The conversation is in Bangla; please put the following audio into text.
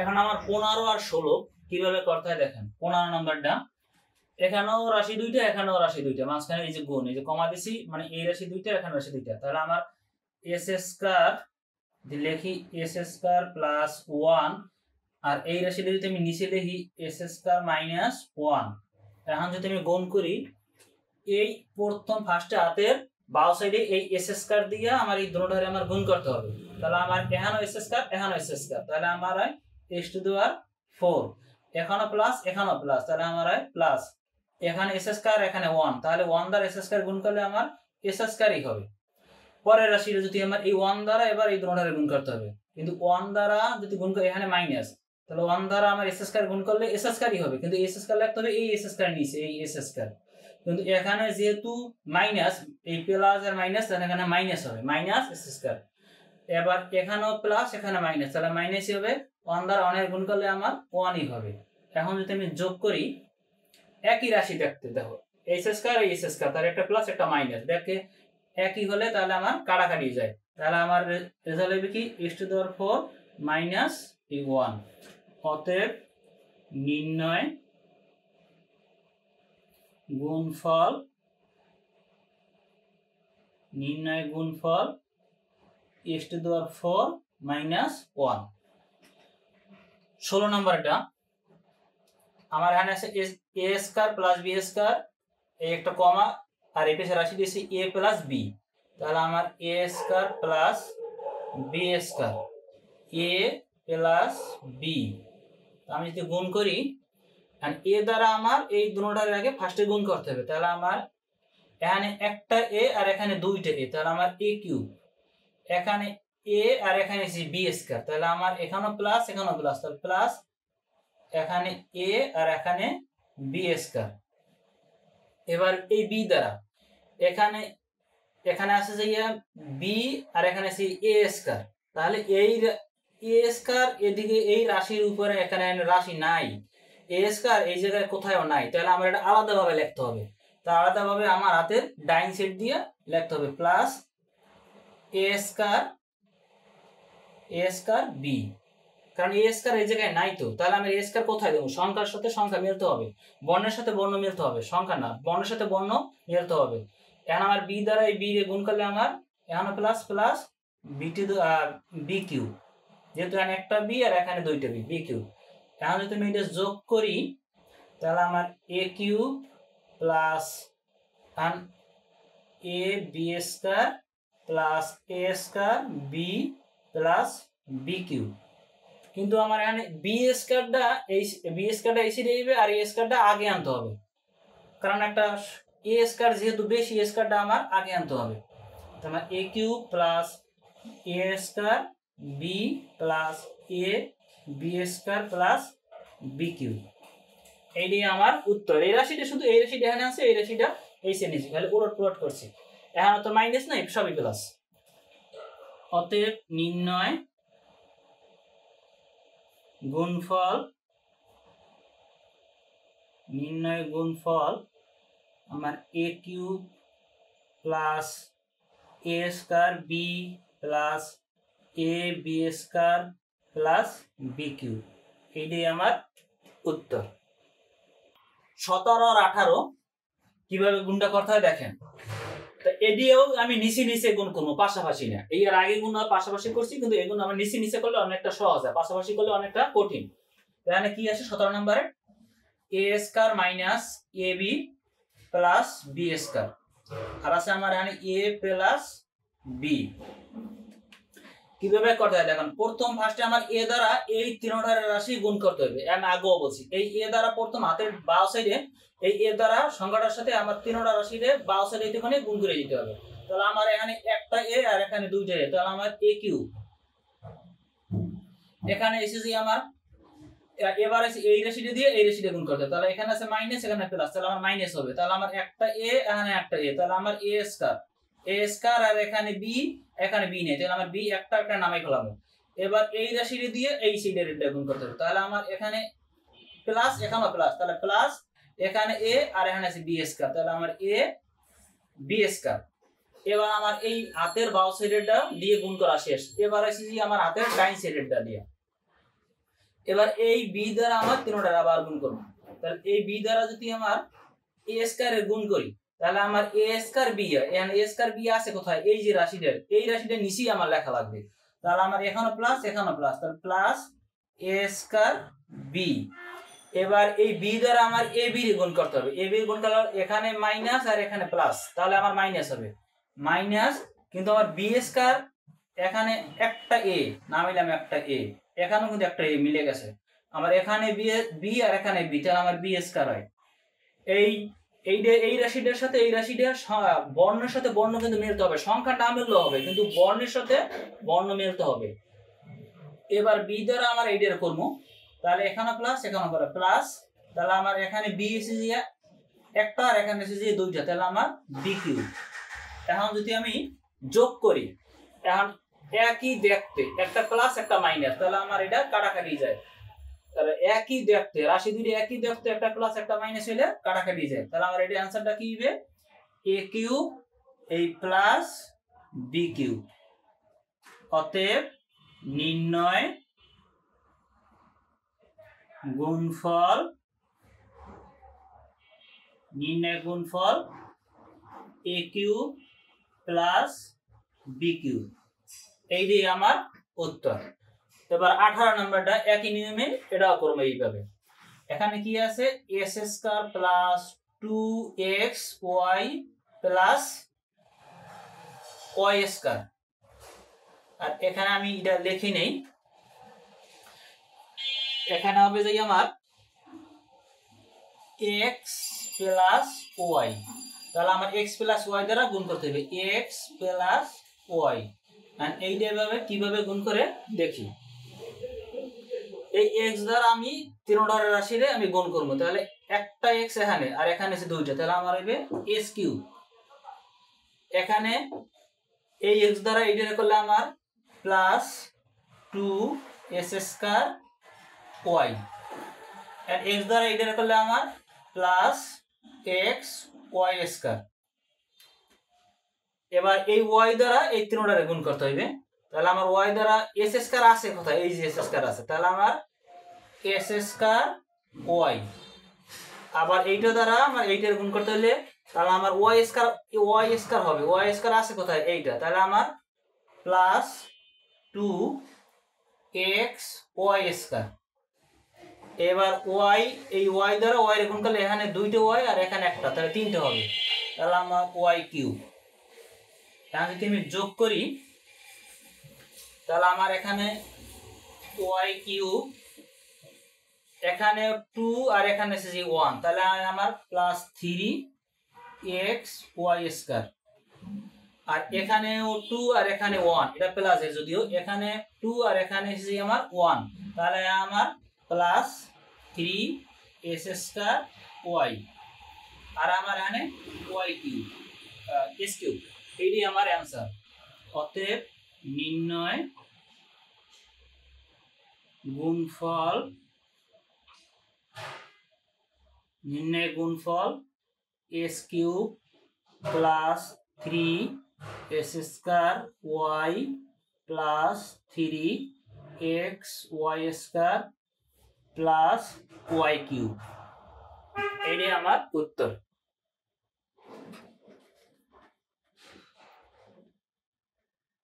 এখন আমার 15 আর 16 কিভাবে করতে হয় দেখেন। 15 নাম্বারটা এখানেও রাশি দুইটা, এখানেও রাশি দুইটা, মাঝখানে এই যে গুণ, এই যে কমা দিছি, মানে এই রাশি দুইটা, এখানে রাশি দুইটা। তাহলে আমার এস স্কয়ার লিখি এস স্কয়ার প্লাস 1, আর এই রাশিটা যদি আমি নিচে লিখি এস স্কয়ার মাইনাস 1। এখন যদি আমি গুণ করি, এই প্রথম ফার্স্টে হাতের বাও সাইডে এই এস স্কয়ার দিয়ে আমার এই দুটোটারে আমার গুণ করতে হবে। তাহলে আমার এখানেও এস স্কয়ার, এখানেও এস স্কয়ার, তাহলে আমার হয় এস টু দি পাওয়ার 4। এখানেও প্লাস, এখানেও প্লাস, তাহলে আমার হয় প্লাস। এখানে এস স্কয়ার, এখানে 1, তাহলে 1 দ্বারা এস স্কয়ার গুণ করলে আমার এস স্কয়ারই হবে। পরের রাশিটা যদি আমার এই 1 দ্বারা এবার এই দুটোটারে গুণ করতে হবে, কিন্তু 1 দ্বারা যদি গুণ করি এখানে মাইনাস, তাহলে 1 দ্বারা আমার এস স্কয়ার গুণ করলে এস স্কয়ারই হবে, কিন্তু এস স্কয়ার লিখতে হবে এই এস স্কয়ার নিচে, এই এস স্কয়ার। কিন্তু এখানে যেহেতু মাইনাস, এই প্লাস আর মাইনাস, তাহলে এখানে মাইনাস হবে, মাইনাস এস স্কয়ার। এবার এখানেও প্লাস, এখানে মাইনাস, তাহলে মাইনাসই হবে। 1 দ্বারা 1 এর গুণ করলে আমার 1ই হবে। এখন যদি আমি যোগ করি, একই রাশি দেখতে দেখো, এস স্কয়ার এই এস স্কয়ার, তার একটা প্লাস একটা মাইনাস, দেখে একই হলে তাহলে আমার কাটাকাটি যায়। তাহলে আমার রেজাল্ট হবে কি S to the power 4 minus 1। অতএব নির্ণয় গুণফল S to the power 4 minus 1। 16 নাম্বারটা আমার এখানে আছে এ স্কয়ার প্লাস বি স্কয়ার, এই একটা কমা, আর এই পাশে রাশি দিয়েছি এ প্লাস বি। তাহলে আমার A square plus B square, A plus B. আমি যদি গুণ করি, আর এ দ্বারা আমার এই দুটোটার আগে ফার্স্টে গুণ করতে হবে, তাহলে আমার এখানে একটা এ আর এখানে দুইটা এ, তাহলে আমার এ কিউব। এখানে এ আর এখানে বি স্কয়ার, তাহলে আমার এখানেও প্লাস, এখানেও প্লাস, তাহলে প্লাস এখানে এ আর এখানে বি স্কয়ার। এবার এই বি দ্বারা এখানে আছে যে বি আর এখানে আছে এ স্কয়ার, তাহলে এই এ স্কয়ার এদিকে এই রাশির উপরে এখানে রাশি নাই, এ স্কয়ার এই জায়গায় কোথাও নাই, তাহলে আমার এটা আলাদাভাবে লিখতে হবে। তা আলাদাভাবে আমার হাতের ডাইন সাইড দিয়ে লিখতে হবে প্লাস এ স্কয়ার বি, কারণ এ স্কয়ার এই জায়গায় নাই তো, তাহলে আমি এ স্কয়ার কোথায় দেবো? সংখ্যার সাথে সংখ্যা মিলতে হবে, বর্ণের সাথে বর্ণ মিলতে হবে, সংখ্যা না, বর্ণের সাথে বর্ণ মিলতে হবে। এখন আমার বি দ্বারা এই বি রে গুণ করলে আমার এখানে plus plus B two B Q, যেহেতু এখানে একটা বি আর এখানে দুইটা বি, বি কিউ। এখন যদি আমি এটা যোগ করি, তাহলে আমার a cube plus a b square plus a square b plus b cube. কিন্তু আমার এখানে বি স্কয়ারটা এই সাইডে যাবে আর এ স্কয়ারটা আগে আনতে হবে, কারণ একটা এ স্কয়ার যেহেতু বেশি, এ স্কয়ারটা আমার আগে আনতে হবে। তাহলে a cube plus a square b plus a b square plus b cube, এইটাই আমার উত্তর। এই রাশিটা শুধু এই রাশিটা এখানে আছে, এই রাশিটা এই সাইডে নিচে, খালি উলট পুলট করছি। এখন তো মাইনাস নাই, সবই প্লাস। অতএব নির্ণয় গুণফল আমার a cube plus a square b plus a b square plus b cube, এইটাই আমার উত্তর। 17 আর 18 কিভাবে গুণটা করতে হয় দেখেন। তো এদিকেও আমি নিচে নিচে গুণ করবো, পাশাপাশি না। এই এর আগে গুণ পাশাপাশি করছি, কিন্তু এই গুণ আমার নিচে নিচে করলে অনেকটা সহজ হয়, পাশাপাশি করলে অনেকটা কঠিন। এখানে কি আছে 17 নম্বরে এ square minus A B plus B square, আর আছে আমার এখানে এ প্লাস বি। কিভাবে করতে হয় দেখুন। প্রথম ফার্স্টে আমার এ দ্বারা এই তিনটার রাশি গুণ করতে হবে। আমি আগেও বলছি, এই এ দ্বারা প্রথম হাতের বাঁ সাইডে এই এ দ্বারা সংখ্যাটার সাথে আমার তিনটা রাশিতে বাঁ সাইডে একটুখানি গুণ করে দিতে হবে। তাহলে আমার এখানে একটা এ আর এখানে দুইটা এ, তাহলে আমার এ কিউ। এখানে এসেছি আমার এবার আছে এই রাশিটা দিয়ে এই রাশিটা গুণ করতে হবে, তাহলে এখানে আছে মাইনাস, এখানে প্লাস, তাহলে আমার মাইনাস হবে। তাহলে আমার একটা এ এখানে একটা এ, তাহলে আমার এ স্কয়ার আর এখানে বি নেই, তাহলে আমার বি একটা নামাই ফেলাম। এবার এই রাশিটা দিয়ে এই সাইডের গুণ করতে হবে, তাহলে আমার এখানে প্লাস, এখানেও প্লাস, তাহলে প্লাস এখানে এ আর এখানে আছে বি স্কয়ার, তাহলে আমার এ বি স্কয়ার। এবার আমার এই হাতের বাম সাইডেরটা দিয়ে গুণ করা শেষ। এবার আসি আমার হাতের ডাইন সাইডেরটা দিয়ে। এবার এই বি দ্বারা আমার তিনটার আবার গুণ করব, তাহলে এই বি দ্বারা যদি আমার এ স্কয়ারের গুণ করি তাহলে আমার এ স্কয়ার বি হয়। এখানে এ স্কয়ার বি আছে কোথায়, এই যে রাশিটার, এই রাশিটার নিচেই আমার লেখা লাগবে। তাহলে আমার এখানে প্লাস এখানে প্লাস, তাহলে প্লাস এ স্কয়ার বি। এবার এই বি দ্বারা আমার এ বি এর গুণ করতে হবে, এ বি এর গুণ করলে এখানে মাইনাস আর এখানে প্লাস, তাহলে আমার মাইনাস হবে, মাইনাস, কিন্তু আমার বি স্কয়ার এখানে একটা এ নামাইলাম, একটা এ, এখানেও কিন্তু একটা এ মিলে গেছে, আমার এখানে বি আর এখানে বি, তাহলে আমার বি স্কয়ার হয়। এই রাশিটার সাথে এই রাশিটার বর্ণের সাথে বর্ণ কিন্তু মিলতে হবে, সংখ্যা না মিললেও হবে, কিন্তু বর্ণের সাথে বর্ণ মিলতে হবে। এবার বি দ্বারা আমার এইটার করবো, তাহলে এখানে প্লাস এখানে করে প্লাস, তাহলে আমার এখানে বি এসে যে একটা আর এখানে এসে যে দুইটা, তাহলে আমার বি কিউ। এখন যদি আমি যোগ করি, এখন একই দেখতে, একটা প্লাস একটা মাইনাস, তাহলে আমার এটা কাটাকাটি যায়, তাহলে একই দেখতে রাশি দুটি একই দেখতে, একটা প্লাস একটা মাইনাস হইলে কাটাকাটি যায়, তাহলে আমার এটা অ্যানসারটা কি হবে, এ কিউ এই প্লাস বি কিউ। অতএব নির্ণয় গুণফল এ কিউ প্লাস বি কিউ, এইটাই আমার উত্তর। এবার 18 নম্বরটা একই নিয়মে এটাও করবো এইভাবে। এখানে কি আছে, s square plus 2x y plus y square, আর এখানে আমি এটা লিখি নেই, এখানে হবে যে আমার x প্লাস y, তাহলে আমার x প্লাস y দ্বারা গুণ করতে হবে, x প্লাস y, আর এইটা এভাবে কিভাবে গুণ করে দেখি। এই x দ্বারা আমি তিনটার রাশিরে আমি গুণ করব, তাহলে একটা x এখানে আর এখানে আছে দুইটা, তাহলে আমার হবে s কিউ। এখানে এই x দ্বারা এইটা করলে আমার প্লাস 2s স্কয়ার y, আর x দ্বারা এইটা করলে আমার প্লাস x y স্কয়ার। এবার এই y দ্বারা এই তিনটারে গুণ করতে হবে, তাহলে আমার y দ্বারা s স্কয়ার আছে কোথায়, এই যে s স্কয়ার আছে, তাহলে আমার s স্কয়ার y, আবার এইটা দ্বারা আমার এইটার গুণ করতে হলে তাহলে আমার y স্কয়ার হবে, y স্কয়ার আছে কোথায়, এইটা, তাহলে আমার প্লাস 2x y স্কয়ার। এবার y এই y দ্বারা y এর গুণ করলে এখানে দুইটা y আর এখানে একটা, তাহলে তিনটা হবে, তাহলে আমার y কিউব। এখন যদি আমি যোগ করি তাহলে আমার এখানে y কিউব, এখানে 2 আর এখানে আছে 1, তাহলে আমার প্লাস 3x y স্কয়ার, আর এখানেও 2 আর এখানে 1, এটা প্লাস এর, যদিও এখানে 2 আর এখানে আছে আমার 1, তাহলে আমার প্লাস 3s স্কয়ার y, আর আমার এখানে y কিউব s কিউব, এইটাই আমার অ্যানসার। অতএব নির্ণয় গুণফল s cube plus 3s square y plus 3x y square plus y cube, এইটাই আমার উত্তর।